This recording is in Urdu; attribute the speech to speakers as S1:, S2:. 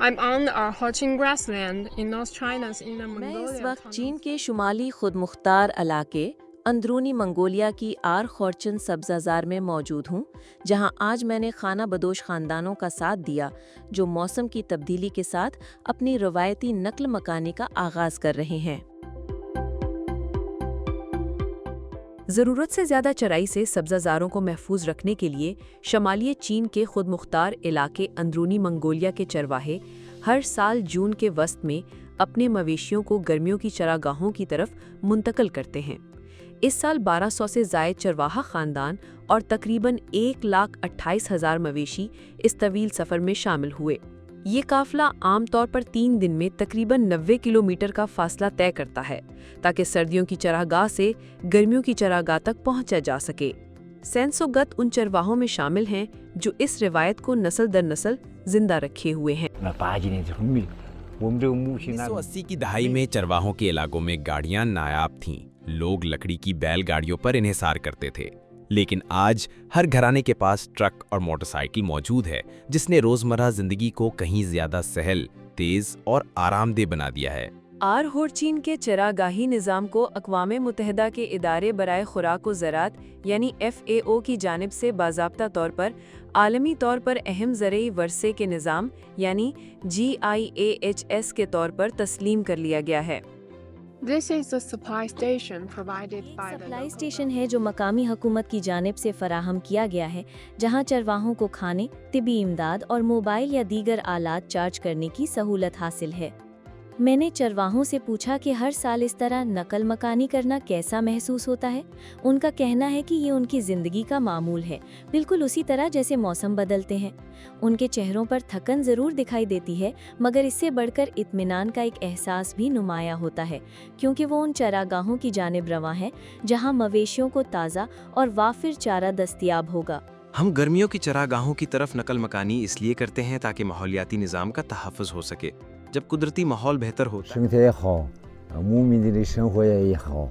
S1: I'm on a Hochin grassland in North China in the
S2: میں اس
S1: Mongolia.
S2: وقت چین کے شمالی خود مختار علاقے اندرونی منگولیا کی آر خورچن سبزہ زار میں موجود ہوں، جہاں آج میں نے خانہ بدوش خاندانوں کا ساتھ دیا جو موسم کی تبدیلی کے ساتھ اپنی روایتی نقل مکانی کا آغاز کر رہے ہیں۔
S3: ضرورت سے زیادہ چرائی سے سبزہ زاروں کو محفوظ رکھنے کے لیے شمالی چین کے خود مختار علاقے اندرونی منگولیا کے چرواہے ہر سال جون کے وسط میں اپنے مویشیوں کو گرمیوں کی چراگاہوں کی طرف منتقل کرتے ہیں۔ اس سال 1200 سے زائد چرواہا خاندان اور تقریباً 1,28,000 مویشی اس طویل سفر میں شامل ہوئے۔ یہ قافلہ عام طور پر 3 دن میں تقریباً 90 کلومیٹر کا فاصلہ طے کرتا ہے تاکہ سردیوں کی چراگاہ سے گرمیوں کی چراگاہ تک پہنچا جا سکے۔ سینسوگت ان چرواہوں میں شامل ہیں جو اس روایت کو نسل در نسل زندہ رکھے ہوئے ہیں۔
S4: 1980 کی دہائی میں چرواہوں کے علاقوں میں گاڑیاں نایاب تھیں۔ لوگ لکڑی کی بیل گاڑیوں پر انحصار کرتے تھے، لیکن آج ہر گھرانے کے پاس ٹرک اور موٹر سائیکل موجود ہے، جس نے روزمرہ زندگی کو کہیں زیادہ سہل، تیز اور آرام دہ بنا دیا ہے۔
S3: آر ہورچین کے چراگاہی نظام کو اقوام متحدہ کے ادارے برائے خوراک و زراعت یعنی FAO کی جانب سے باضابطہ طور پر عالمی طور پر اہم زرعی ورثے کے نظام یعنی GIAHS کے طور پر تسلیم کر لیا گیا ہے۔
S1: This is the supply station provided by the
S5: supply
S1: local
S5: station ہے جو مقامی حکومت کی جانب سے فراہم کیا گیا ہے، جہاں چرواہوں کو کھانے، طبی امداد اور موبائل یا دیگر آلات چارج کرنے کی سہولت حاصل ہے۔ میں نے چرواہوں سے پوچھا کہ ہر سال اس طرح نقل مکانی کرنا کیسا محسوس ہوتا ہے۔ ان کا کہنا ہے کہ یہ ان کی زندگی کا معمول ہے، بالکل اسی طرح جیسے موسم بدلتے ہیں۔ ان کے چہروں پر تھکن ضرور دکھائی دیتی ہے، مگر اس سے بڑھ کر اطمینان کا ایک احساس بھی نمایاں ہوتا ہے، کیونکہ وہ ان چراگاہوں کی جانب رواں ہیں جہاں مویشیوں کو تازہ اور وافر چارہ دستیاب ہوگا۔
S6: ہم گرمیوں کی چراگاہوں کی طرف نقل مکانی اس لیے کرتے ہیں تاکہ ماحولیاتی نظام کا تحفظ ہو سکے۔ جب قدرتی ماحول بہتر ہوتا ہے
S7: 生态也好，牧民的生活也好。